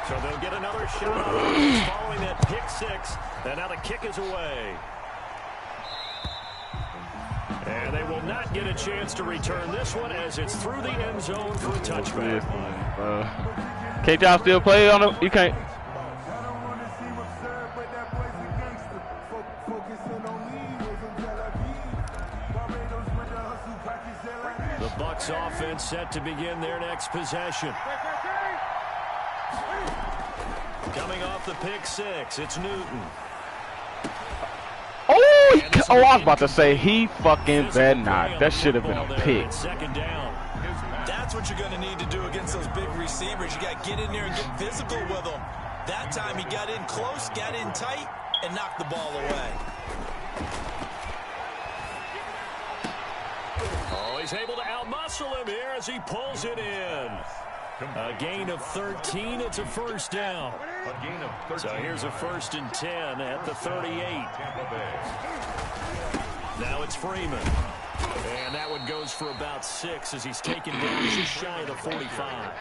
So they'll get another shot following that pick six. And now the kick is away. And they will not get a chance to return this one as it's through the end zone for a touchback. Can't y'all still play on it? You can't. The Bucs offense set to begin their next possession. Coming off the pick six, it's Newton. Oh, I was about to say he fucking better not. That should have been a pick. Second down. That's what you're going to need to do against those big receivers. You got to get in there and get physical with them. That time he got in close, got in tight, and knocked the ball away. Oh, he's able to outmuscle him here as he pulls it in. A gain of 13. It's a first down. So here's a 1st and 10 at the 38. Now it's Freeman. And that one goes for about 6 as he's taken down just shy of the 45.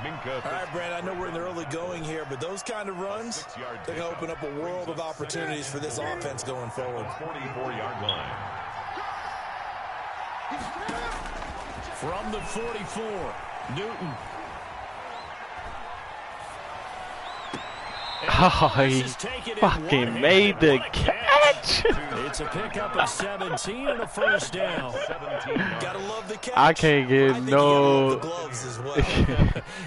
All right, Brad, I know we're in the early going here, but those kind of runs, they're going to open up a world of opportunities for this offense going forward. 44-yard line. From the 44, Newton. Oh, he fucking made the catch. It's a pickup of 17 and a first down. Gotta love the catch. I can't get no. The gloves as well.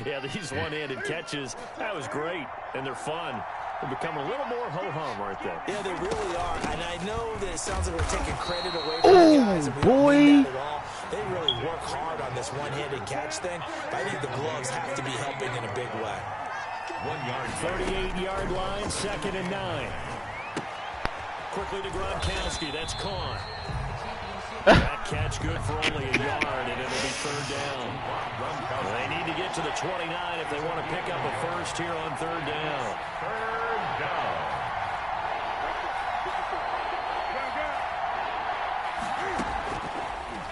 Yeah, these one-handed catches, that was great, and they're fun. They become a little more ho-hum, aren't they? Yeah, they really are. And I know that it sounds like we're taking credit away from the guys. And we don't mean that at all. They really work hard on this one-handed catch thing. But I think the gloves have to be helping in a big way. 1 yard, 38-yard line, 2nd and 9. Quickly to Gronkowski. That's caught. That catch good for only a yard, and it'll be 3rd down. They need to get to the 29 if they want to pick up a first here on 3rd down. 3rd down.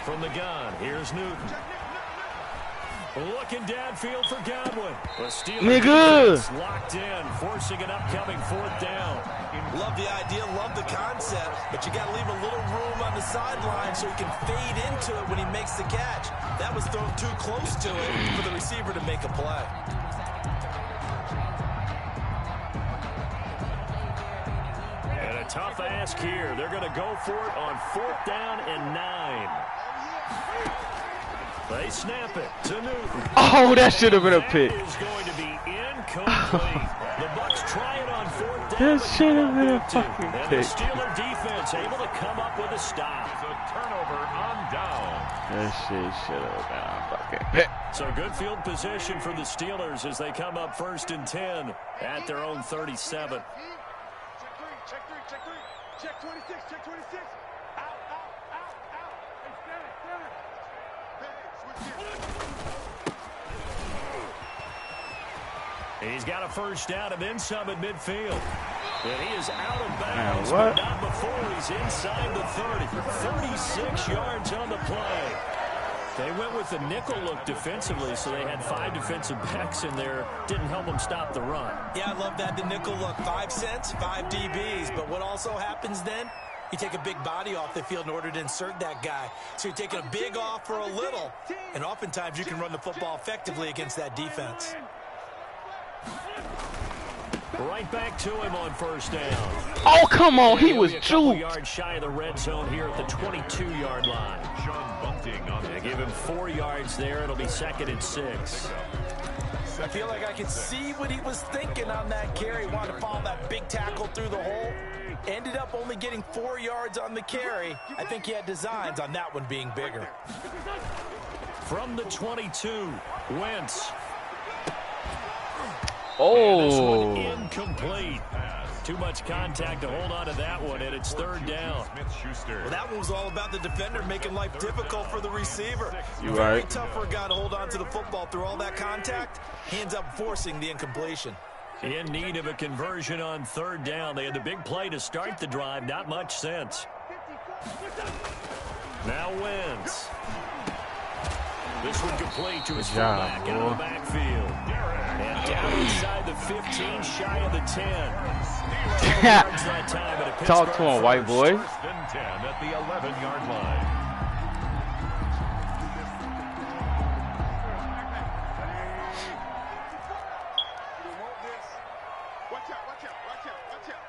From the gun, here's Newton. Looking downfield for Godwin. Nigga! Locked in, forcing an upcoming 4th down. Love the idea, love the concept, but you got to leave a little room on the sideline so he can fade into it when he makes the catch. That was thrown too close to it for the receiver to make a play. And a tough ask here. They're going to go for it on 4th down and 9. They snap it to Newton. Oh, that should have been a pick. That is going to be incomplete. The Bucs try it on 4th down. That should have been a fucking And pick. the Steeler defense able to come up with a stop. It's a turnover on down. That shit should have been a fucking pick. So good field position for the Steelers as they come up 1st and 10 at their own 37. Check 26, check 26. Out. Hey, stand it. He's got a first down and then some at midfield. And he is out of bounds, what? but not before he's inside the 30. 36 yards on the play. They went with the nickel look defensively, so they had 5 defensive backs in there. Didn't help them stop the run. Yeah, I love that, the nickel look. 5 cents, 5 DBs. But what also happens then? You take a big body off the field in order to insert that guy. So you're taking a big off for a little. And oftentimes you can run the football effectively against that defense. Right back to him on first down. Oh, come on. He was A couple juked. yards shy of the red zone here at the 22-yard line. Sean Bunting on They give him 4 yards there. It'll be 2nd and 6. I feel like I could see what he was thinking on that carry. Wanted to follow that big tackle through the hole. Ended up only getting 4 yards on the carry. I think he had designs on that one being bigger. From the 22, Wentz. Oh. And this one incomplete. Too much contact to hold on to that one, and it's 3rd down. Smith-Schuster. Well, that one was all about the defender making life difficult for the receiver. You Very right. tough for a guy to hold on to the football through all that contact. He ends up forcing the incompletion. In need of a conversion on 3rd down. They had the big play to start the drive. Not much sense. Now Wentz. This one complete to his fullback into the backfield. And Down inside the 15, shy of the 10. 12 yards that time at a Talk to him, white boy. First and 10 at the 11-yard line. Watch out, watch out, watch out, watch out.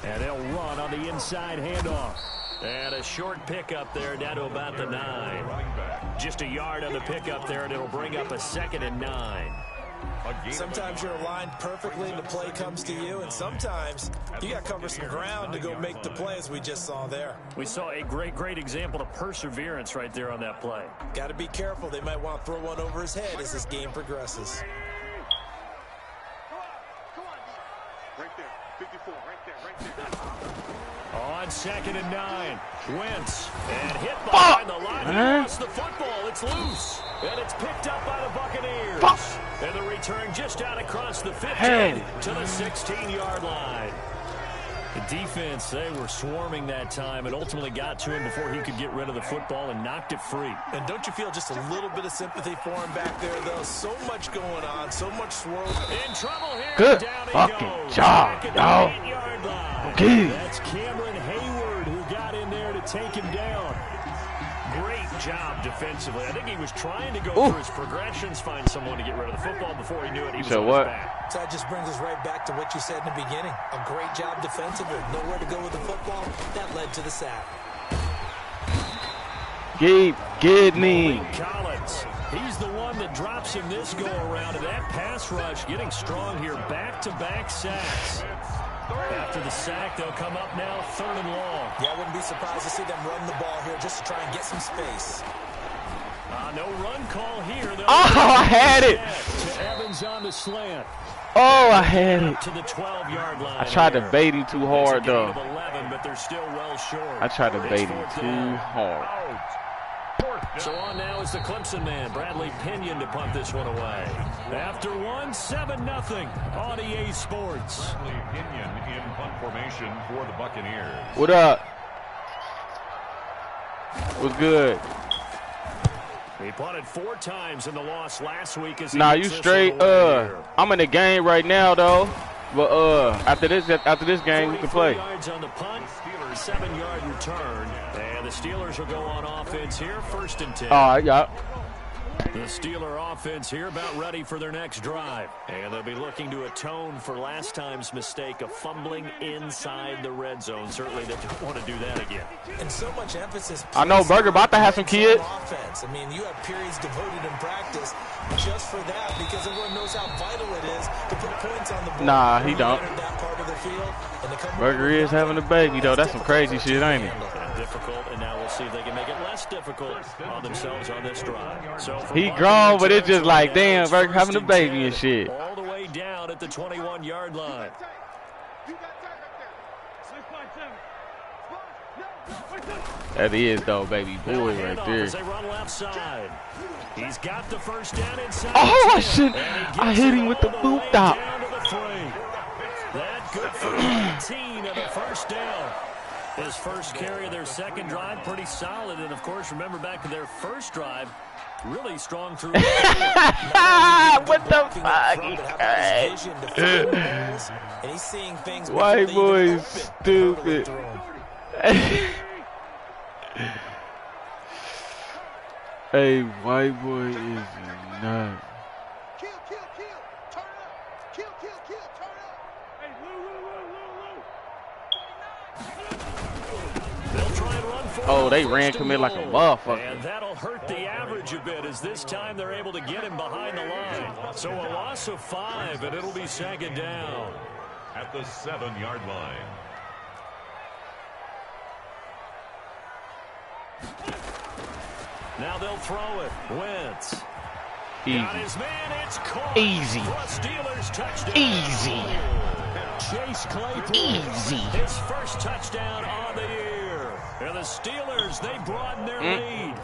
And they'll run on the inside handoff. And a short pickup there down to about the 9. Just a yard on the pickup there, and it'll bring up a 2nd and 9. Sometimes you're aligned perfectly and the play comes to you, and sometimes you got to cover some ground to go make the play, as we just saw there. We saw a great example of perseverance right there on that play. Got to be careful. They might want to throw one over his head as this game progresses. Come on. Right there, 54, right there. On 2nd and 9, Wentz, and hit behind the line. He lost the football. It's loose, and it's picked up by the Buccaneers. And the return just out across the 15 to the 16-yard line. The defense, they were swarming that time and ultimately got to him before he could get rid of the football and knocked it free. And don't you feel just a little bit of sympathy for him back there, though? So much going on, so much swirl. In trouble here. Good Down he fucking goes. job, Back at y'all. the 8-yard line. Okay. That's Cameron Hayward who got in there to take him down. Great job defensively. I think he was trying to go through his progressions, find someone to get rid of the football. Before he knew it, he was on his back. So that just brings us right back to what you said in the beginning. A great job defensively. Nowhere to go with the football. That led to the sack. Get me. Malik Collins. He's the one that drops him this go-around. And that pass rush getting strong here. Back-to-back sacks. After the sack, they'll come up now 3rd and long. Yeah, I wouldn't be surprised to see them run the ball here just to try and get some space. No run call here. I had it. To Evans on the slant. Oh, I had it. To the 12-yard line. I tried to here. bait him too hard, It's a gain though. of 11, but they're still well short. I tried to It's bait him 4th too down. hard. So on now is the Clemson man, Bradley Pinion, to punt this one away. After 7-0 on EA Sports. Bradley Pinion in punt formation for the Buccaneers. What up? What's good? He punted 4 times in the loss last week. As he Nah, gets you this straight. one away here. I'm in the game right now, though. But after this game, we can play. 43 yards on the punt, 7-yard return, and the Steelers will go on offense here, 1st and 10. All right, yeah. The Steeler offense here about ready for their next drive. And they'll be looking to atone for last time's mistake of fumbling inside the red zone. Certainly they don't want to do that again. And so much emphasis. I know Burger about to have some kids. Offense. I mean, you have periods devoted in practice just for that because everyone knows how vital it is to put points on the board. Nah, he don't. That part of the field, and to come Burger is having a baby, though. That's some crazy shit, ain't it? Difficult, and now we'll see if they can make it less difficult on themselves on this drive. So He grown, but it's just like, damn, Burger having a baby and shit. All the way down at the 21-yard line. You got time right there. 6-5-7. That is, though, baby boy right Handoff there. as they run left side. He's got the first down inside. Oh, I the 10, should. and he I gets hit it him with the all boot way dot. down to the 3. That good for 19 of the first down. His first carry of their second drive, pretty solid. And, of course, remember back to their first drive, really strong through. What the fuck? And he's seeing things. White boy is stupid. Hey, white boy is nuts. Kill. Turn up. Kill. Turn up. Hey, Lou. They'll try and run for Oh, they it. ran First commit and like a goal. motherfucker. And that'll hurt the average a bit as this time they're able to get him behind the line. So a loss of 5, and it'll be 2nd down. At the 7-yard line. Now they'll throw it. Wentz. Got Easy. his man. It's caught. Easy. For a Steelers touchdown. Easy. Chase Claypool. Easy. His first touchdown on the year. And the Steelers, they broaden their lead.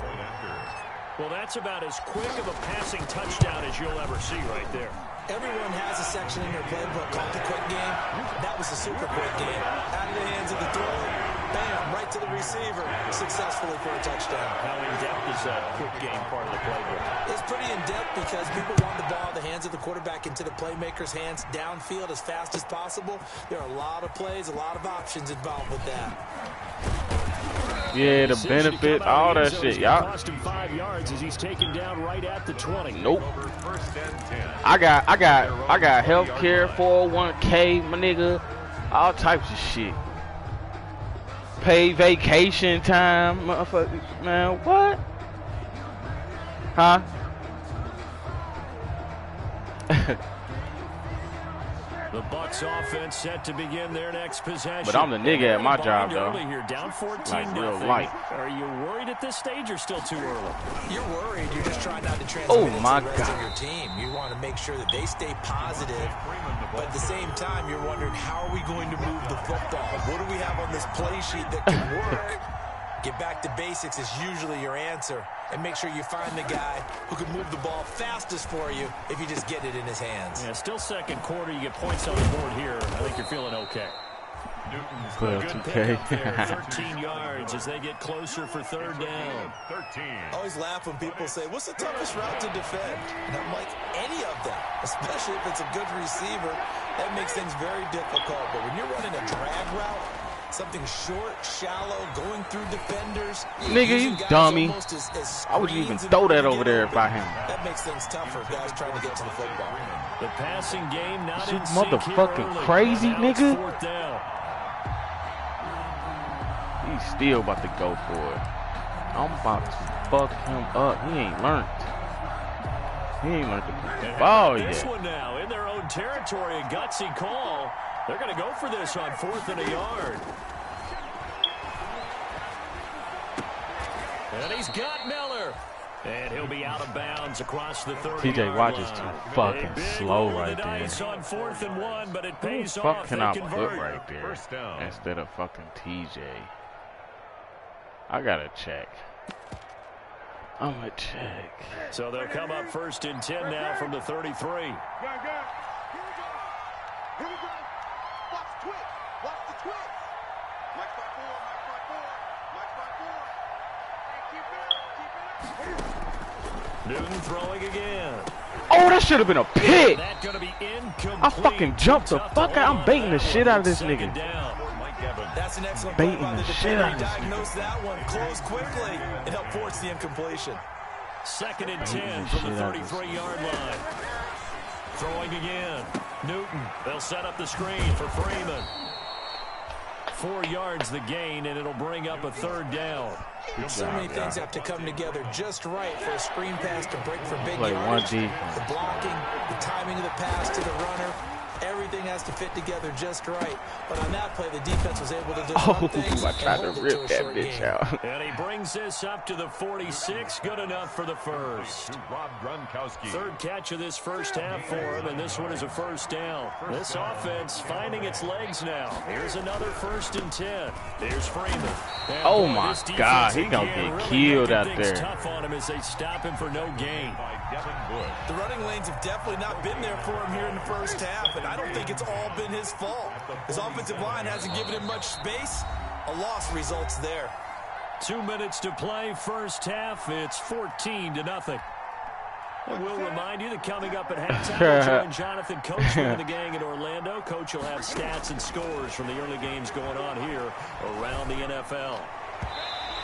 Well, that's about as quick of a passing touchdown as you'll ever see right there. Everyone has a section in their playbook called the quick game. That was a super quick game. Out of the hands of the thrower. Bam, right to the receiver, successfully for a touchdown. How in-depth is that quick game part of the playbook? It's pretty in-depth because people want the ball in the hands of the quarterback into the playmaker's hands downfield as fast as possible. There are a lot of plays, a lot of options involved with that. Yeah, the benefit, all that shit, y'all. Cost him 5 yards as he's taken down right at the 20. Nope. First and 10. I got health care, 401k, my nigga, all types of shit. Paid vacation time, motherfucker, man, what? Huh? The Bucs offense set to begin their next possession. But I'm the nigga at my job, though. Early here, down 14 Like real life. Are you worried at this stage or still too early? You're worried. You're just trying not to transmit Oh, it to my the rest of God. your team. You want to make sure that they stay positive, but at the same time, you're wondering, how are we going to move the football? What do we have on this play sheet that can work? Get back to basics is usually your answer, and make sure you find the guy who can move the ball fastest for you if you just get it in his hands. Yeah, still second quarter. You get points on the board here. I think you're feeling okay. Newton's Well, Good 2K. pickup there. 13 yards as they get closer for third down. 13. I always laugh when people say, what's the toughest route to defend? And I'm like, any of them, especially if it's a good receiver. That makes things very difficult. But when you're running a drag route, something short, shallow, going through defenders. Nigga, you dummy. I would even throw that over there if I had him. That makes things tough for guys trying to get to the football. The passing game not You in sync here motherfucking early. crazy, Now it's nigga. fourth down. He's still about to go for it. I'm about to fuck him up. He ain't learned. He ain't learned to play And ball this yet. one now in their own territory, a gutsy call. They're going to go for this on 4th and a yard. And he's got Miller. And he'll be out of bounds across the 30-yard TJ Watt is line. too fucking A big slow roll of right the there. dice on 4th and 1, but it Who the pays fuck off. can They I convert. put right there First down. instead of fucking TJ? I gotta check. I'm gonna check. So they'll come up 1st and 10 now from the 33. Here we go. Here we go. Watch the twist. Watch the twist. Mike 5-4. Mike 5-4. Mike 5-4. Keep it up. Newton throwing again. Oh, that should have been a pick. That gonna be incomplete. I fucking jumped the Tough to fuck out. hold I'm baiting on the that shit one. out of this Second nigga. down. Mike Evans. That's an excellent play Baiting by the the shit defender. out He of this nigga. diagnosed that one, closed quickly, and helped force the incompletion. 2nd and 10 the from the shit out of this 33-yard line. Throwing again. Newton. They'll set up the screen for Freeman. 4 yards the gain, and it'll bring up a 3rd down. So many things have to come together just right for a screen pass to break for big Play one yardage. defense. The blocking, the timing of the pass to the runner, everything has to fit together just right. But on that play, the defense was able to disrupt Oh, things I and tried to hold it rip a that short bitch game. out. And he brings this up to the 46. Good enough for the first. To Rob Gronkowski. 3rd catch of this first half for him, and this one is a 1st down. This offense finding its legs now. Here's another 1st and 10. Here's Freeman. And Oh boy, my this defense God, he gonna again get really killed making out things there. tough on him as they stop him for no gain. By Devin Bush. The running lanes have definitely not been there for him here in the first half, and I don't think it's all been his fault. His offensive line hasn't given him much space. A loss results there. 2 minutes to play, first half. It's 14-0. And we'll remind you that coming up at halftime, we'll join Jonathan Coachman and the gang in Orlando. Coach will have stats and scores from the early games going on here around the NFL.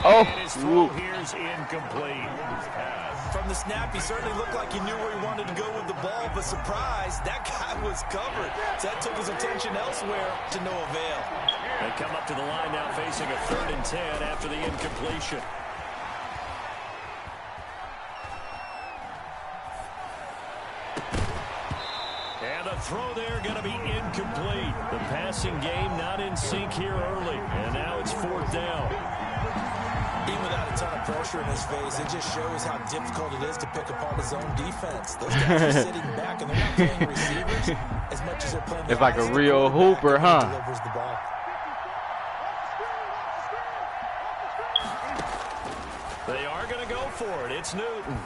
Oh, And his throw whoop. here's incomplete. From the snap, he certainly looked like he knew where he wanted to go with the ball, but surprise, that guy was covered. So that took his attention elsewhere to no avail. They come up to the line now facing a 3rd and 10 after the incompletion. And the throw there going to be incomplete. The passing game not in sync here early. And now it's 4th down. Even without a ton of pressure in his face, it just shows how difficult it is to pick apart his own defense. Those guys are sitting back, and they're not playing receivers as much as they're playing. It's like a guys in the real quarterback hooper, who huh? delivers the ball. They are going to go for it. It's Newton.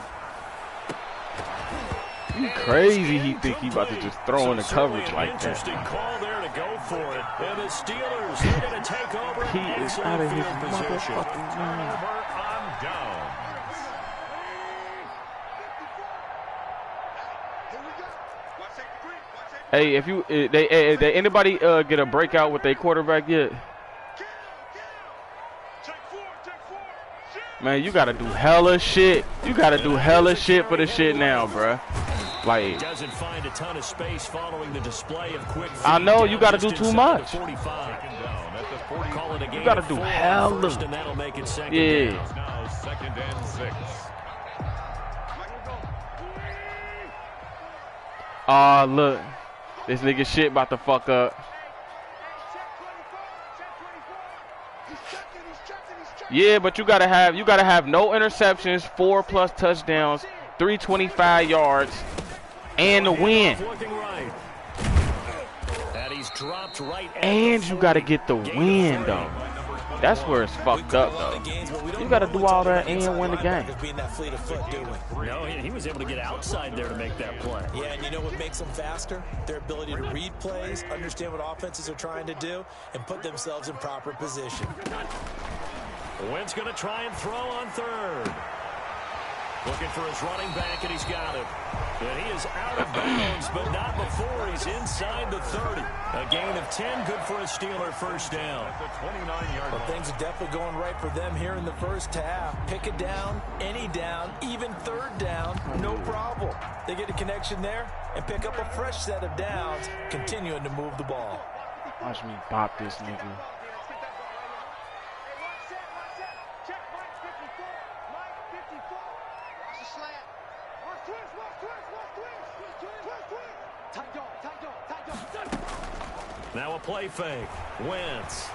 He crazy. He think he about to just throw in the coverage like that. Interesting call there to go for it. And the Steelers, they're going to take over. He is out of his position. motherfucking mind. Turnover on downs. Hey, if you they anybody get a breakout with their quarterback yet? Man, you gotta do hella shit. You gotta do hella shit for the shit now, bruh. Like, doesn't find a ton of space following the display of quick. I know you gotta do too much. You gotta do hella. And that'll make it second yeah. down. Now 2nd and 6. Ah, look, this nigga shit about to fuck up. Yeah, but you gotta have no interceptions, 4+ touchdowns, 325 yards, and the win. And you gotta get the win though. That's where it's fucked up though. You gotta do all that and win the game. No, he was able to get outside there to make that play. Yeah, and you know what makes them faster? Their ability to read plays, understand what offenses are trying to do, and put themselves in proper position. Wentz going to try and throw on third. Looking for his running back, and he's got it. And he is out of bounds, but not before he's inside the 30. A gain of 10, good for a Steeler first down. At the 29-yard line. Things are definitely going right for them here in the first half. Pick it down, any down, even third down, no problem. They get a connection there and pick up a fresh set of downs, continuing to move the ball. Watch me bop this nigga. Now a play fake. Wentz.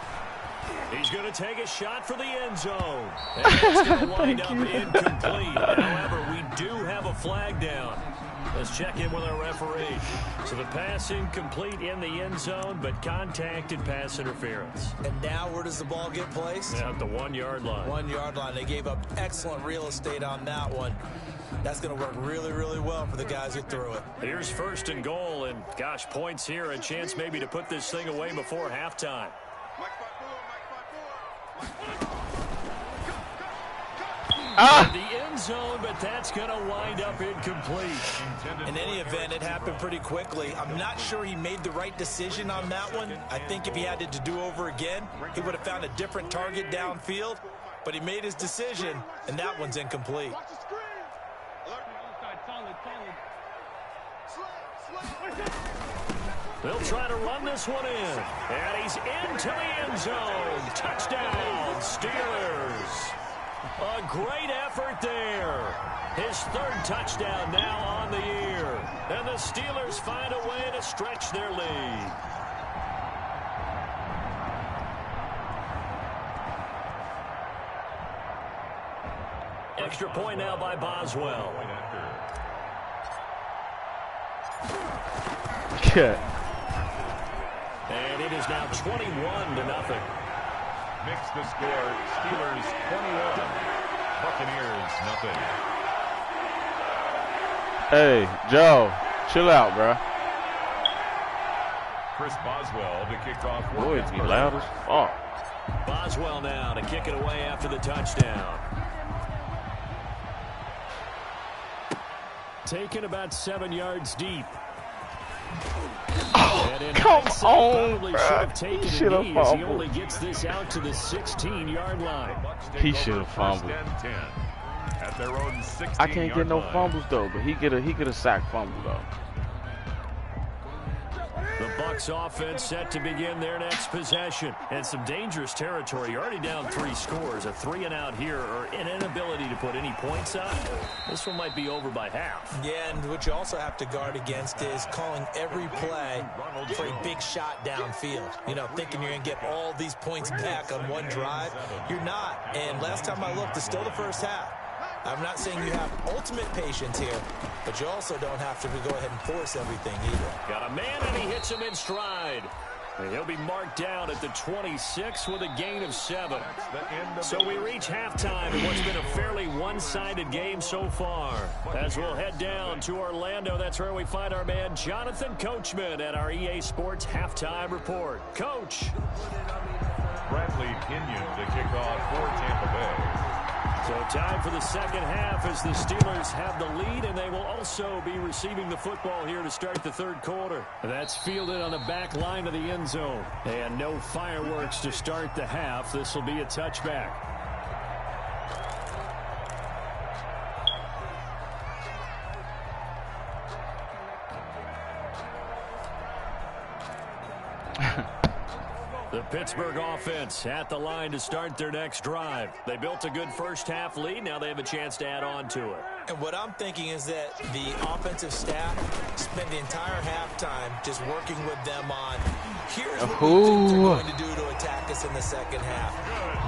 He's going to take a shot for the end zone. And it's going to wind up incomplete. However, we do have a flag down. Let's check in with our referee. So the pass incomplete in the end zone, but contact and pass interference. And now where does the ball get placed? At the 1-yard line. 1-yard line. They gave up excellent real estate on that one. That's going to work really, really well for the guys who threw it. Here's 1st and goal, and gosh, points here. A chance maybe to put this thing away before halftime. The end zone, but that's going to wind up incomplete. In any event, it happened pretty quickly. I'm not sure he made the right decision on that one. I think if he had it to do over again, he would have found a different target downfield. But he made his decision, and that one's incomplete. They'll try to run this one in. And he's into the end zone. Touchdown, Steelers. A great effort there. His 3rd touchdown now on the year. And the Steelers find a way to stretch their lead. Extra point now by Boswell. And it is now 21-0. Mix the score. Steelers 21. Buccaneers nothing. Hey, Joe, chill out, bro. Chris Boswell to kick off. Boy, it's be loud as fuck. Boswell now to kick it away after the touchdown. Taken about 7 yards deep. Oh, come on, bro. He should have He fumbled. only gets this out to the 16-yard line. He should have fumbled. At their own 16-yard I can't get no line. fumbles though, but he get a sack fumble though. The Bucs offense set to begin their next possession. And some dangerous territory. You're already down 3 scores. A 3-and-out here, or an inability to put any points up. This one might be over by half. Yeah, and what you also have to guard against is calling every play for a big shot downfield. You know, thinking you're going to get all these points back on one drive. You're not. And last time I looked, it's still the first half. I'm not saying you have ultimate patience here, but you also don't have to go ahead and force everything either. Got a man, and he hits him in stride. And he'll be marked down at the 26 with a gain of 7. So we reach halftime in what's been a fairly one-sided game so far. As we'll head down to Orlando, that's where we find our man Jonathan Coachman at our EA Sports Halftime Report. Coach. Bradley Pinion to kick off for Tampa Bay. So time for the second half as the Steelers have the lead, and they will also be receiving the football here to start the third quarter. That's fielded on the back line of the end zone. And no fireworks to start the half. This will be a touchback. The Pittsburgh offense at the line to start their next drive. They built a good first-half lead. Now they have a chance to add on to it. And what I'm thinking is that the offensive staff spent the entire halftime just working with them on, here's what we think they're going to do to attack us in the second half.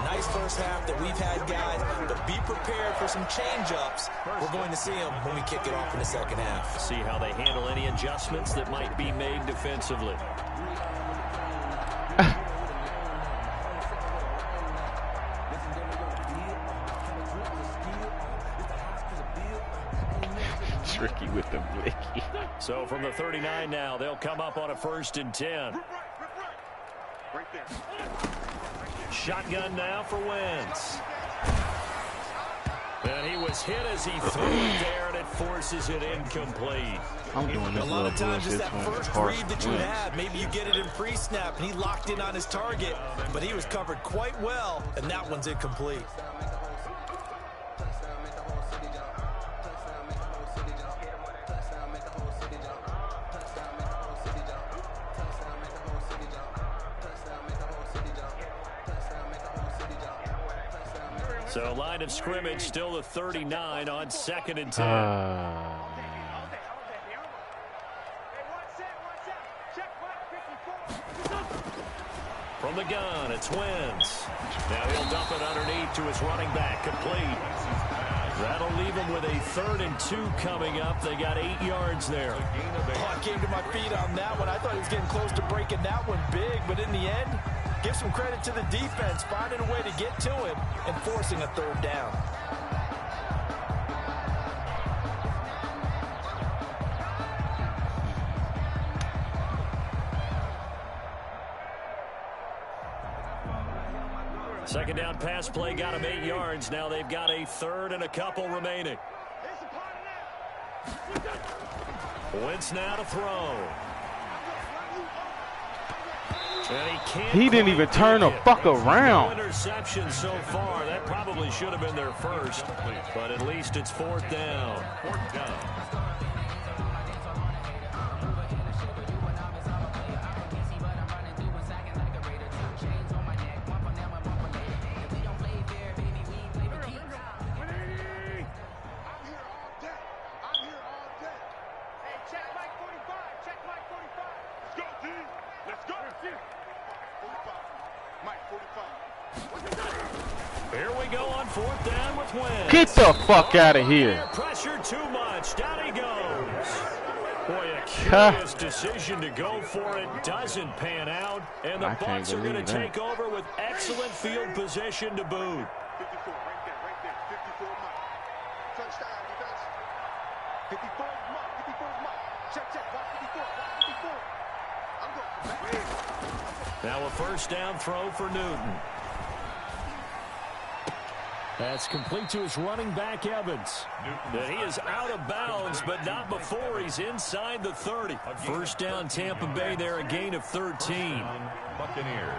Nice first half that we've had, guys, but be prepared for some change-ups. We're going to see them when we kick it off in the second half. See how they handle any adjustments that might be made defensively. Tricky with the blicky. So from the 39 now, they'll come up on a 1st and 10. Shotgun now for Wentz. And he was hit as he threw it there, and it forces it incomplete. I'm doing this a lot of times it's that first read that you have. Maybe you get it in pre-snap, and he locked in on his target, but he was covered quite well, and that one's incomplete. So line of scrimmage still the 39 on 2nd and 10. From the gun, it's Wentz. Now he'll dump it underneath to his running back, complete. That'll leave him with a 3rd and 2 coming up. They got 8 yards there. Oh, I came to my feet on that one. I thought he was getting close to breaking that one big, but in the end, give some credit to the defense, finding a way to get to him and forcing a 3rd down. Second down pass play got him 8 yards. Now they've got a 3rd and a couple remaining. Wentz now to throw. He didn't even turn the fuck around. No interception so far. That probably should have been their first, but at least it's 4th down. 4th down. Here we go on 4th down with Wentz. Get the fuck out of here. Pressure too much. Down he goes. Boy, a curious decision to go for it. Doesn't pan out. And the Bucs are going to take over with excellent field position to boot. 54, right there, 54 Mike. Touchdown, defense. 54 Mike, 54 Mike. Check, watch 54, watch 54. I'm going. Now a 1st down throw for Newton. That's complete to his running back, Evans. And he is out of bounds, but not before he's inside the 30. 1st down, Tampa Bay there, a gain of 13. Buccaneers.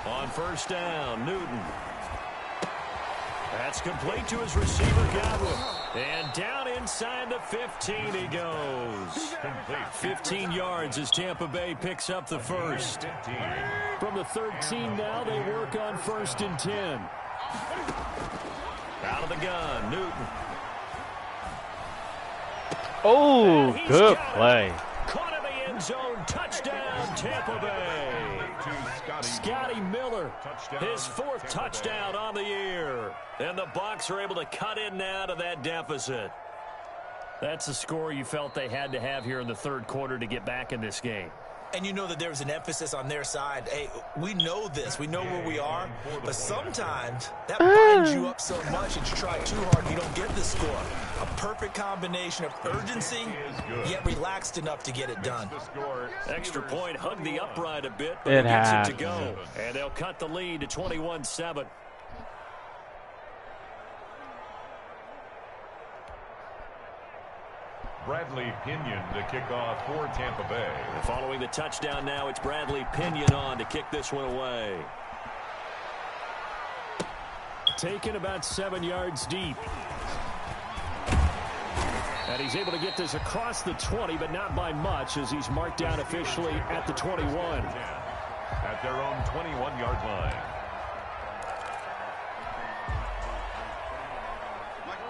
On 1st down, Newton. That's complete to his receiver, Godwin. And down inside the 15 he goes. 15 yards as Tampa Bay picks up the 1st. From the 13 now, they work on 1st and 10. Out of the gun, Newton. Oh, good play. Caught in the end zone, touchdown, Tampa Bay. Scotty Miller, his 4th touchdown on the year. And the Bucs are able to cut in now to that deficit. That's the score you felt they had to have here in the third quarter to get back in this game. And you know that there's an emphasis on their side. Hey, we know this. We know where we are. But sometimes that binds you up so much that you try too hard and you don't get the score. A perfect combination of urgency, yet relaxed enough to get it done. Extra point hugged the upright a bit, but it gets it to go. And they'll cut the lead to 21-7. Bradley Pinion to kick off for Tampa Bay. And following the touchdown now, it's Bradley Pinion on to kick this one away. Taken about 7 yards deep. And he's able to get this across the 20, but not by much, as he's marked down officially at the 21. At their own 21-yard line.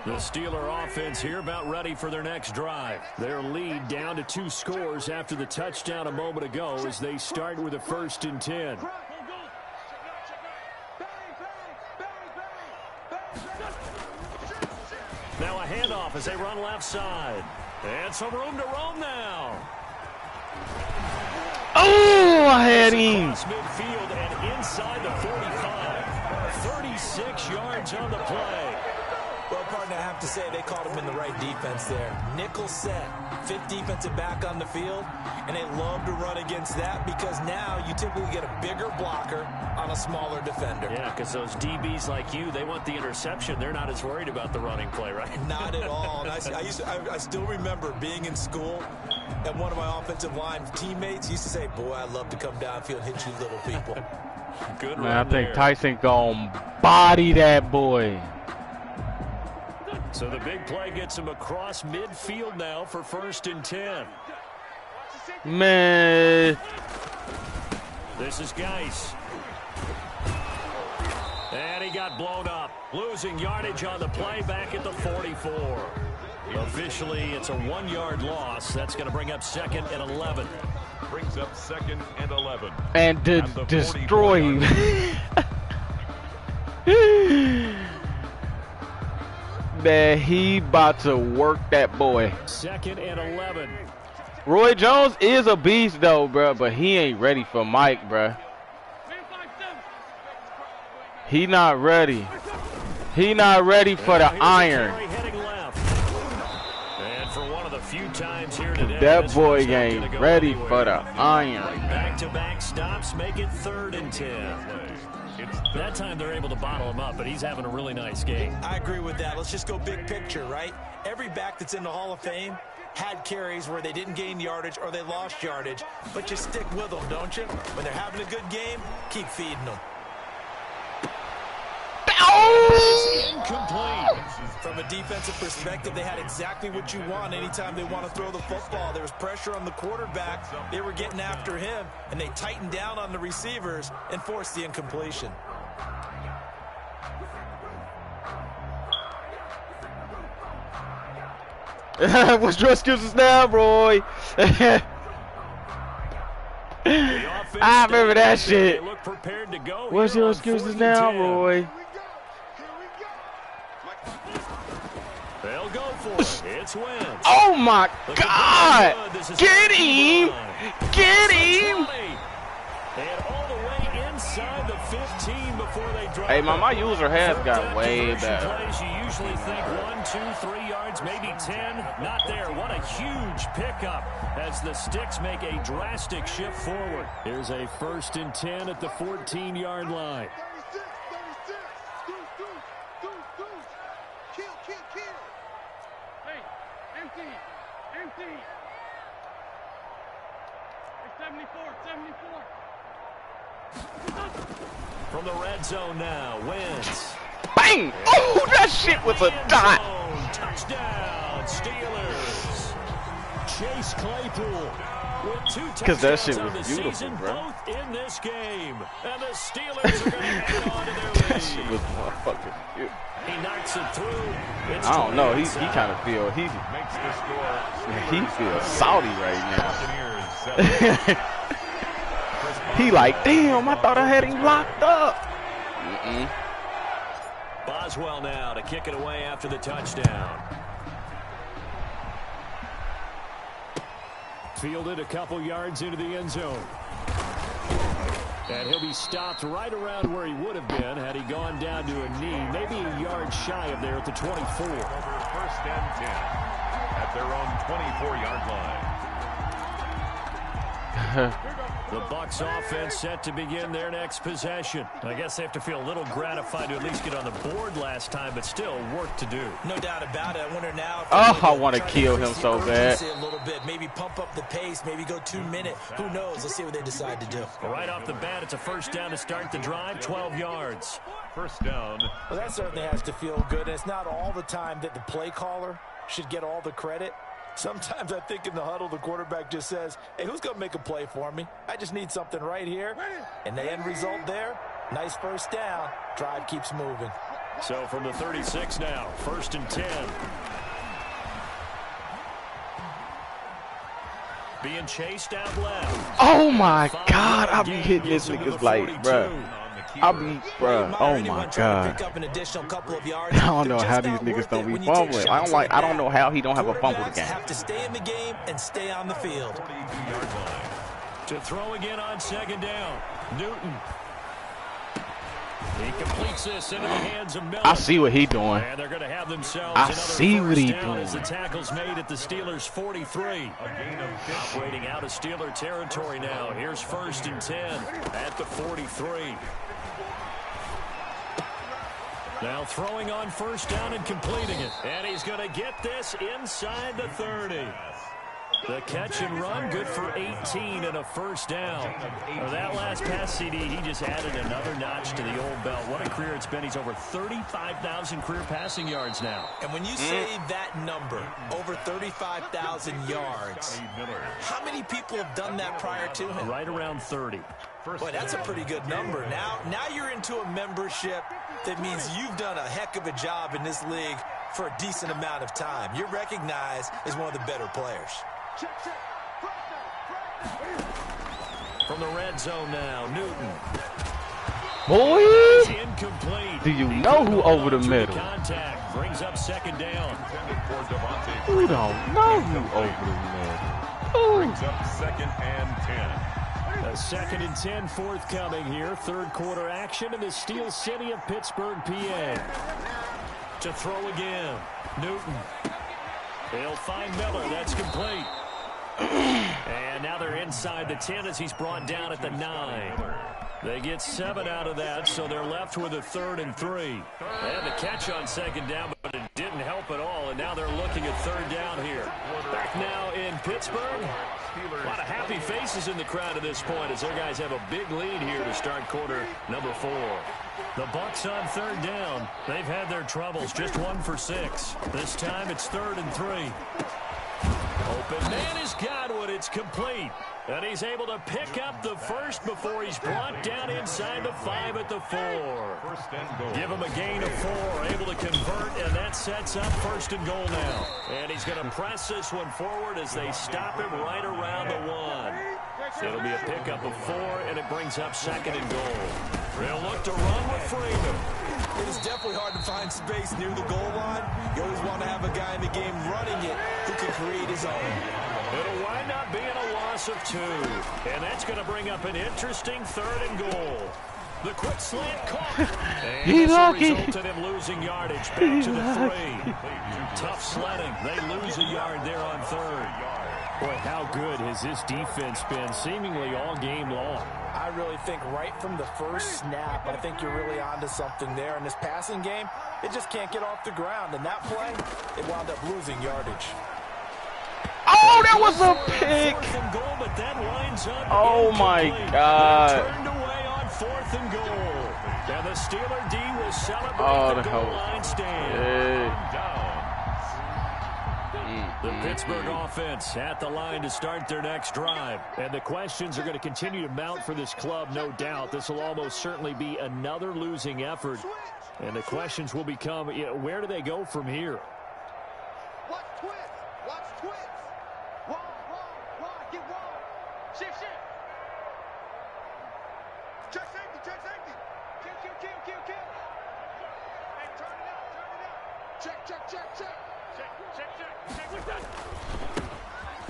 The Steeler offense here about ready for their next drive. Their lead down to 2 scores after the touchdown a moment ago as they start with a 1st and 10. Now a handoff as they run left side. And some room to roam now. Oh, I had him. Across midfield and inside the 45. 36 yards on the play. Well, partner, I have to say they called him in the right defense there. Nickel set, 5th defensive back on the field, and they love to run against that because now you typically get a bigger blocker on a smaller defender. Yeah, because those DBs like you, they want the interception. They're not as worried about the running play, right? Not at all. And I still remember being in school, and one of my offensive line teammates used to say, boy, I'd love to come downfield and hit you little people. Good Man, I think there. Tyson gonna body that boy. So the big play gets him across midfield now for 1st and 10. Man. This is Geis. And he got blown up. Losing yardage on the play back at the 44. Officially, it's a 1-yard loss. That's going to bring up 2nd and 11. Brings up 2nd and 11. And to destroy him. Man, he about to work that boy. 2nd and 11. Roy Jones is a beast though, bro, but he ain't ready for Mike, bro. He not ready. He not ready for the iron. And for one of the few times here today, that boy ain't ready for the iron. Back-to-back stops make it 3rd and 10. That time they're able to bottle him up, but he's having a really nice game. I agree with that. Let's just go big picture, right? Every back that's in the Hall of Fame had carries where they didn't gain yardage or they lost yardage, but you stick with them, don't you? When they're having a good game, keep feeding them. It's incomplete. From a defensive perspective, they had exactly what you want anytime they want to throw the football. There was pressure on the quarterback. They were getting after him, and they tightened down on the receivers and forced the incompletion. What's your excuses now, Roy? I remember that shit. What's your excuses now, Roy? They'll go for it. It's Wentz. Oh my God! Get him! Get him! And all the way inside the 15 before they drop. Hey, my user has got way better. Plays, you usually think 1, 2, 3 yards, maybe 10. Not there. What a huge pickup as the Sticks make a drastic shift forward. Here's a 1st and 10 at the 14-yard line. From the red zone now, Wentz. Bang! Oh, that shit was a dot. Touchdown, Steelers. Chase Claypool with 2 Because that touchdowns shit on the was beautiful, season, bro. both in this game. And the Steelers are going to hang on to their That lead. shit was motherfucking beautiful. He knocks it through. It's I don't know. He 28-7. kind of feel Makes the score. he feels salty right now. Buccaneers 7. He like, damn, I thought I had him locked up. Boswell now to kick it away after the touchdown. fielded a couple yards into the end zone. And he'll be stopped right around where he would have been had he gone down to a knee, maybe a yard shy of there at the 24. First and 10 at their own 24-yard line. The Bucs offense set to begin their next possession. I guess they have to feel a little gratified to at least get on the board last time, but still work to do. No doubt about it. I wonder now. I want to kill him so bad. A little bit, maybe pump up the pace, maybe go 2 minute. Who knows? Let's see what they decide to do. Right off the bat, it's a first down to start the drive, 12 yards. First down. Well, that certainly has to feel good. And it's not all the time that the play caller should get all the credit. Sometimes I think in the huddle, the quarterback just says, hey, who's going to make a play for me? I just need something right here. And the end result there, nice first down. Drive keeps moving. So from the 36 now, first and 10. Being chased out left. Oh, my God. I be hitting this niggas like, bruh. Oh my God. I don't know how these niggas don't be fumbling. I don't know how he don't have a fumble again. Have to stay in the game and stay on the field. To throw again on second down. Newton. He completes this into the hands of Miller. I see what he doing. And they're going to have themselves I see what he down doing. As the tackle's made at the Steelers' 43. Operating out of Steeler territory now. Here's first and 10 at the 43. Now throwing on first down and completing it. And he's going to get this inside the 30. The catch and run, good for 18 and a first down. For that last pass, CD, he just added another notch to the old belt. What a career it's been. He's over 35,000 career passing yards now. And when you say that number, over 35,000 yards, how many people have done that prior to him? Right around 30. Boy, that's a pretty good number. Now you're into a membership that means you've done a heck of a job in this league for a decent amount of time. You're recognized as one of the better players. From the red zone now, Newton. Boy, Incomplete. do you know who over the middle? Contact brings up second down. Who don't know who over the middle? Brings up second and 10. A second and 10 forthcoming here. Third quarter action in the Steel City of Pittsburgh, PA. To throw again. Newton. They'll find Miller. That's complete. And now they're inside the 10 as he's brought down at the 9. They get 7 out of that, so they're left with a 3rd and 3. They had the catch on second down, but it didn't help at all, and now they're looking at 3rd down here. Back now in Pittsburgh. A lot of happy faces in the crowd at this point as their guys have a big lead here to start quarter number 4. The Bucs on 3rd down. They've had their troubles, just 1 for 6. This time it's 3rd and 3. Open man is Godwin. It's complete. And he's able to pick up the first before he's brought down inside the 5 at the 4. Give him a gain of 4, able to convert, and that sets up 1st and goal now. And he's going to press this one forward as they stop him right around the 1. It'll be a pickup of 4, and it brings up 2nd and goal. They'll look to run with Freeman. It is definitely hard to find space near the goal line. You always want to have a guy in the game running it who can create his own. It'll wind up being a loss of 2. And that's going to bring up an interesting 3rd and goal. The quick slant caught. And He's this lucky. resulted in losing yardage back to the 3. Tough sledding. They lose a yard there on 3rd. Boy, how good has this defense been seemingly all game long? I really think right from the first snap, I think you're really onto something there. In this passing game, it just can't get off the ground. And that play, it wound up losing yardage. Oh, that was a pick. 4th and goal, but that winds up Oh, my incomplete. God. They're turned away on 4th and goal. And the Steeler D will celebrate Oh, the the goal hell. line stand. The Pittsburgh offense at the line to start their next drive. And the questions are going to continue to mount for this club, no doubt. This will almost certainly be another losing effort. And the questions will become, where do they go from here? Watch twist. Watch twist. Wrong, get wrong. Shift. Check safety. Kill. Hey, turn it out. Check.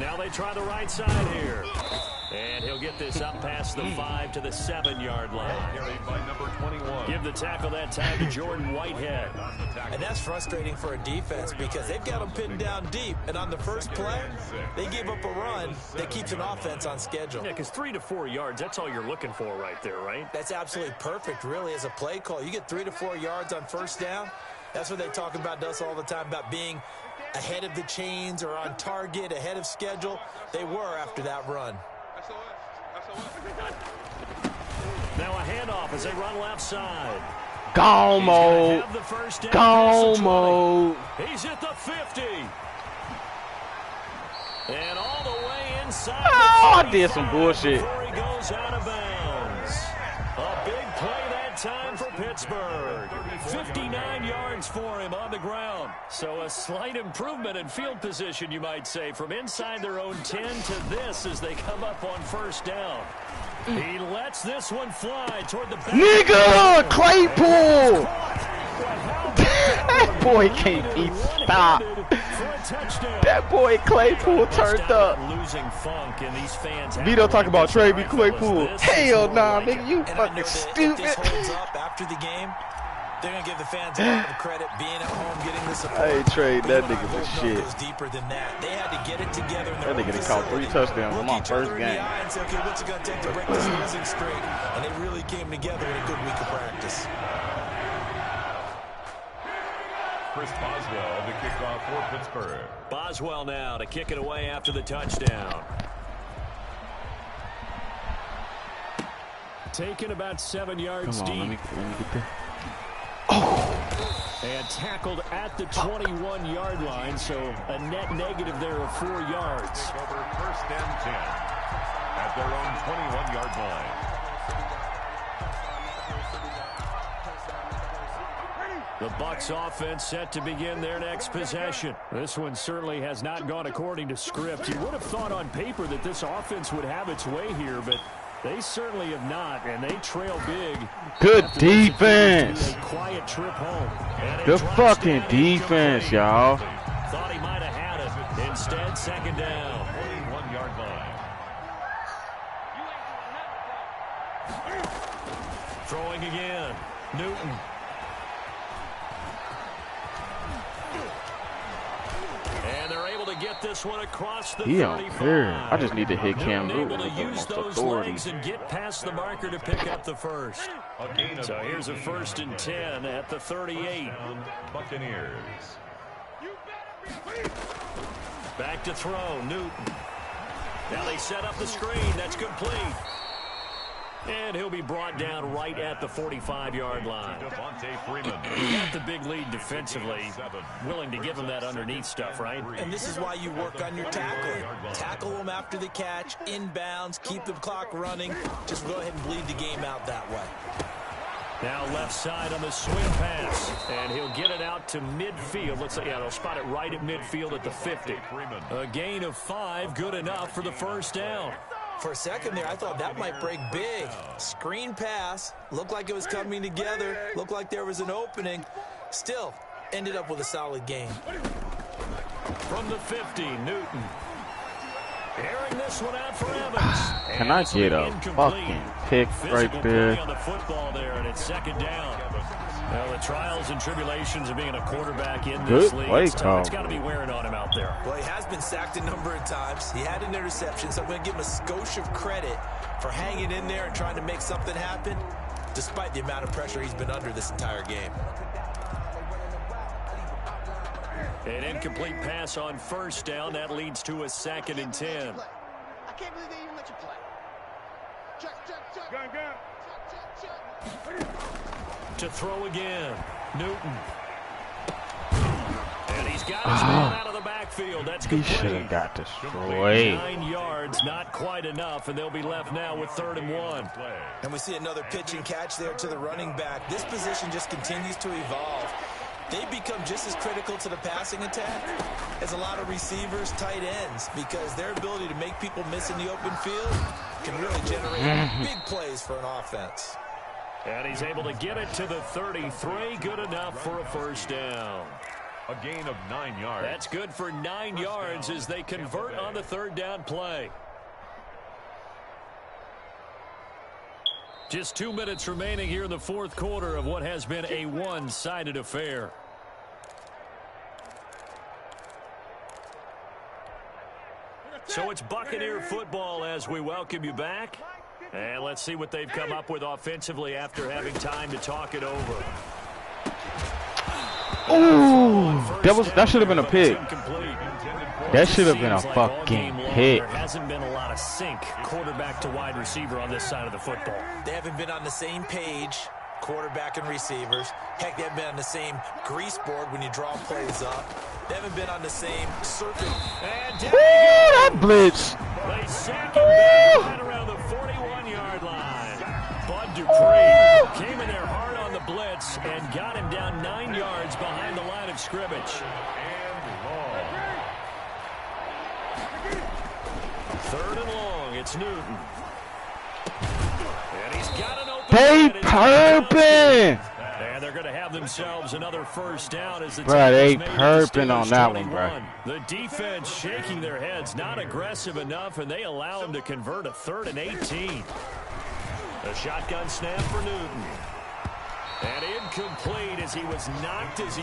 Now they try the right side here. And he'll get this up past the 5 to the 7-yard line. Carried by number 21. Give the tackle that time to Jordan Whitehead. And that's frustrating for a defense because they've got them pinned down deep. And on the first play, they gave up a run that keeps an offense on schedule. Yeah, because 3 to 4 yards, that's all you're looking for right there, right? That's absolutely perfect, really, as a play call. You get 3 to 4 yards on first down. That's what they talk about us all the time, about being ahead of the chains or on target, ahead of schedule. They were after that run. Now a handoff as they run left side. Gone mode. Gone mode. He's at the 50. And all the way inside. Oh, I did some bullshit. Before he goes out of bounds. A big play that time for Pittsburgh. 59 yards for him on the ground. So a slight improvement in field position, you might say, from inside their own 10 to this as they come up on first down. He lets this one fly toward the back. Nigga, Claypool. That boy can't be stopped. That boy Claypool turned up. Losing funk and these fans. Vito talk about Trey B. Claypool. Hell nah, nigga, you fucking stupid. If this holds up after the game, they're going to give the fans a lot of credit being at home, getting the support. Hey, Trey, that nigga was shit. Goes deeper than that. They had to get it together. That nigga done caught 3 touchdowns on my first game. And say, okay, what's it going to take to break this losing streak? And they really came together in a good week of practice. Chris Boswell, the kickoff for Pittsburgh. Boswell now to kick it away after the touchdown. Taken about 7 yards deep. Let me get there. And tackled at the 21-yard line, so a net negative there of 4 yards. Over first and 10 at their own 21-yard line. The Bucs offense set to begin their next possession. This one certainly has not gone according to script. You would have thought on paper that this offense would have its way here, but they certainly have not, and they trail big. Good defense. A quiet trip home. Good fucking defense, y'all. Thought he might have had it. Instead, second down. 41-yard line. Throwing again. Newton. And they're able to get this one across the 35. He don't care. I just need to hit Cam Newton able with to the use most those authority. legs and get past the marker to pick up the first. So here's a 1st and 10 at the 38. Buccaneers. Back to throw, Newton. Now they set up the screen. That's complete. And he'll be brought down right at the 45-yard line. Devontae Freeman. You got the big lead defensively, willing to give him that underneath stuff, right? And this is why you work on your tackling. Tackle them after the catch, inbounds, keep the clock running. Just go ahead and bleed the game out that way. Now left side on the swing pass, and he'll get it out to midfield. Looks like, yeah, they'll spot it right at midfield at the 50. A gain of 5, good enough for the first down. For a second there, I thought that might break big. Screen pass, looked like it was coming together, looked like there was an opening. Still, ended up with a solid gain. From the 50, Newton. Airing this one out for Evans. Can I get a fucking pick right there? On the football there, and it's second down. Well, the trials and tribulations of being a quarterback in this league, it's got to be wearing on him out there. Well, he has been sacked a number of times. He had an interception, so I'm going to give him a skosh of credit for hanging in there and trying to make something happen, despite the amount of pressure he's been under this entire game. An incomplete pass on first down. That leads to a 2nd and 10. I can't believe they even let you play. Check. Gun. To throw again. Newton. And he's got his man out of the backfield. That's complete. He should have got destroyed. 9 yards, not quite enough, and they'll be left now with 3rd and 1. And we see another pitch and catch there to the running back. This position just continues to evolve. They become just as critical to the passing attack as a lot of receivers, tight ends, because their ability to make people miss in the open field can really generate big plays for an offense. And he's able to get it to the 33. Good enough for a first down. A gain of 9 yards. That's good for 9 yards as they convert on the third down play. Just 2 minutes remaining here in the fourth quarter of what has been a one-sided affair. So it's Buccaneer football as we welcome you back. And let's see what they've come up with offensively after having time to talk it over. Ooh, that should have been a pick. That should have been a fucking pick. There hasn't been a lot of sync quarterback to wide receiver on this side of the football. They haven't been on the same page, quarterback and receivers. Heck, they haven't been on the same grease board when you draw plays up. They haven't been on the same circuit. And Ooh, that blitz. they sack him back right around the 41-yard line. Bud Dupree came in there hard on the blitz and got him down 9 yards behind the line of scrimmage. Third and long, it's Newton. And he's got an open. They perping. And they're going to have themselves another first down as the Bruh, they Titans made perping the on Steelers that one, 21. bruh. The defense shaking their heads, not aggressive enough, and they allow them to convert a 3rd and 18. A shotgun snap for Newton. And incomplete as he was knocked as he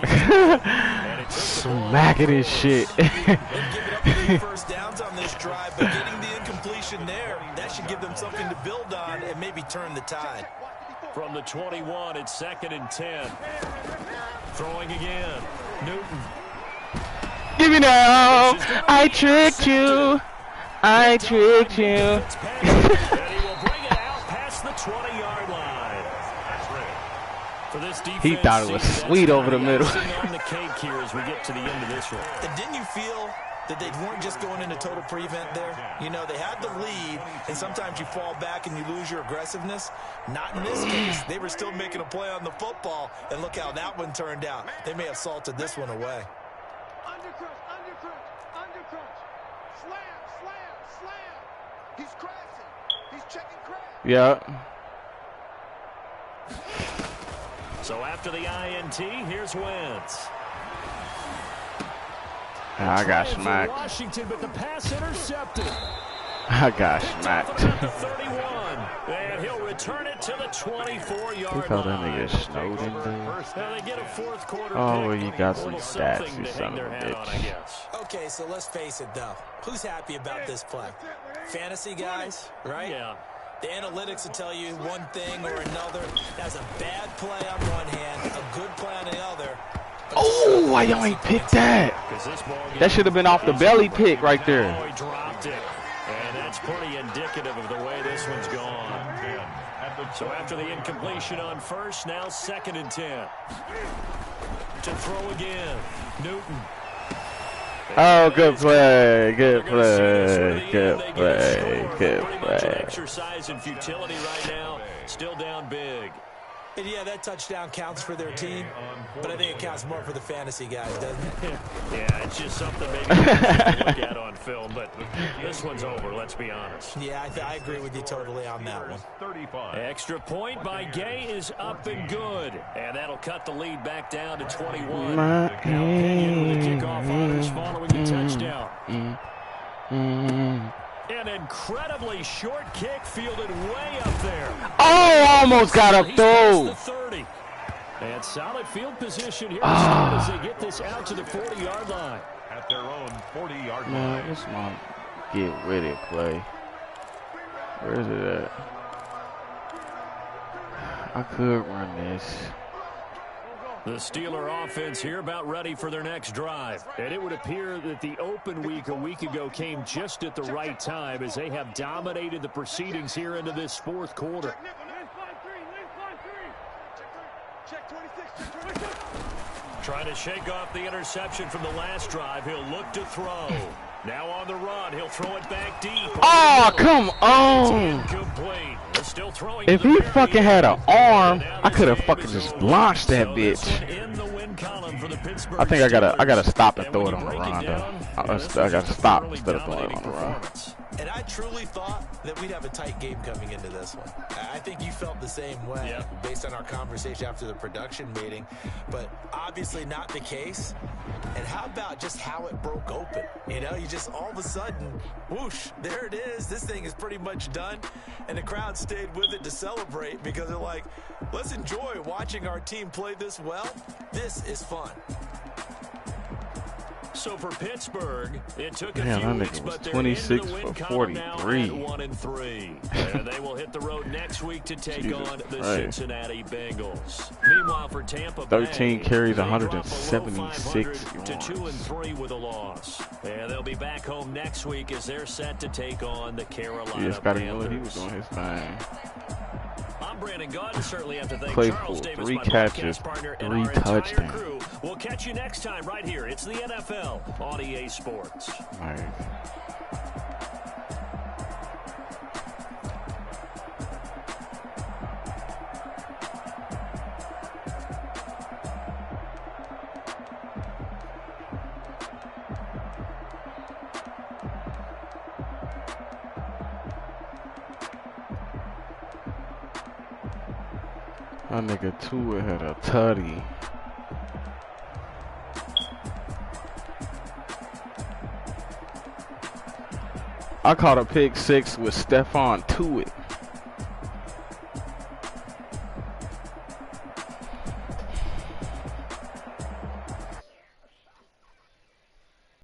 smacking his shit. They've given up a few first downs on this drive, but getting the incompletion there, that should give them something to build on and maybe turn the tide. From the 21, it's 2nd and 10. Throwing again. Newton. Give me now. I tricked you. I tricked you. And he will bring it out past the 20-yard line. For this defense, He thought it was sweet over the middle. on the cake here as we get to the end of this one. And didn't you feel that they weren't just going into total prevent there? You know, they had the lead, and sometimes you fall back and you lose your aggressiveness. Not in this case. They were still making a play on the football, and look how that one turned out. They may have salted this one away. Undercrunch, undercrunch, undercrunch. Slam, slam, slam. He's crashing. He's checking crash. Yeah. So after the INT, here's Wentz. I got Trying for smacked. Washington, but the pass intercepted. I got smacked. At the 31, and he'll return it to the 24-yard Look how that line. nigga snowed in there. Now they get a fourth quarter Oh, pick. you got A some little stats, something you to son hang of their a hat on, I bitch. guess. Okay, so let's face it, though. Who's happy about this play? Fantasy guys, right? Yeah. The analytics will tell you one thing or another. That's a bad play on one hand, a good play on the other. Oh, why y'all ain't picked that? That should have been off the belly pick right there. Oh, he dropped it. And that's pretty indicative of the way this one's gone. So after the incompletion on first, now 2nd and 10. To throw again. Newton. Oh, good play, good play, good play, good play. Exercise in futility right now. Still down big. And yeah, that touchdown counts for their team, but I think it counts more for the fantasy guys, doesn't it? Yeah, it's just something maybe you can look at on film, but this one's over, let's be honest. Yeah, I agree with you totally on that one. 35. Extra point by Gay is up and good, and that'll cut the lead back down to 21. My Now Kenyon with the kickoff honors following the touchdown. An incredibly short kick fielded way up there. Oh, almost got up He's past the though. 30. And solid field position here to start as they get this out to the 40-yard line. At their own 40-yard line. Man, what's my get with it play? Where is it at? I could run this. The Steeler offense here about ready for their next drive. And it would appear that the open week a week ago came just at the right time as they have dominated the proceedings here into this fourth quarter. Trying to shake off the interception from the last drive. He'll look to throw. Now on the run. He'll throw it back deep. Oh, come on. Incomplete. They're still throwing If to the he very fucking end. had an arm, Now I this could have game fucking is just over. launched that So this bitch. one in the win column for the Pittsburgh I think I gotta Steelers. stop and And throw when it you on the break run it though. down, I this was gotta a stop thoroughly instead of throwing it on dominating the run. performance. And I truly thought that we'd have a tight game coming into this one. I think you felt the same way based on our conversation after the production meeting, but obviously not the case. And how about just how it broke open? You know, you just all of a sudden, whoosh, there it is. This thing is pretty much done. And the crowd stayed with it to celebrate because they're like, let's enjoy watching our team play this well. This is fun. So for Pittsburgh, it took a Man, few that weeks, nigga was but they're 26 into the win for column now 43. at 1-3. And they will hit the road next week to take Jesus on the Christ. Cincinnati Bengals. Meanwhile, for Tampa Bay, 13 carries, they drop below 176 500 to 2-3 with a loss. And they'll be back home next week as they're set to take on the Carolina Yeah, Scotty Panthers. Miller, he was doing his thing. I'm Brandon Gunn. Certainly have to thank Claypool, Charles Davis, 3 my catches, podcast partner, and 3 our entire touchdowns. crew. We'll catch you next time right here. It's the NFL on EA Sports. Nice. My nigga Tua had a tutty. I caught a pick 6 with Stephon Tuitt.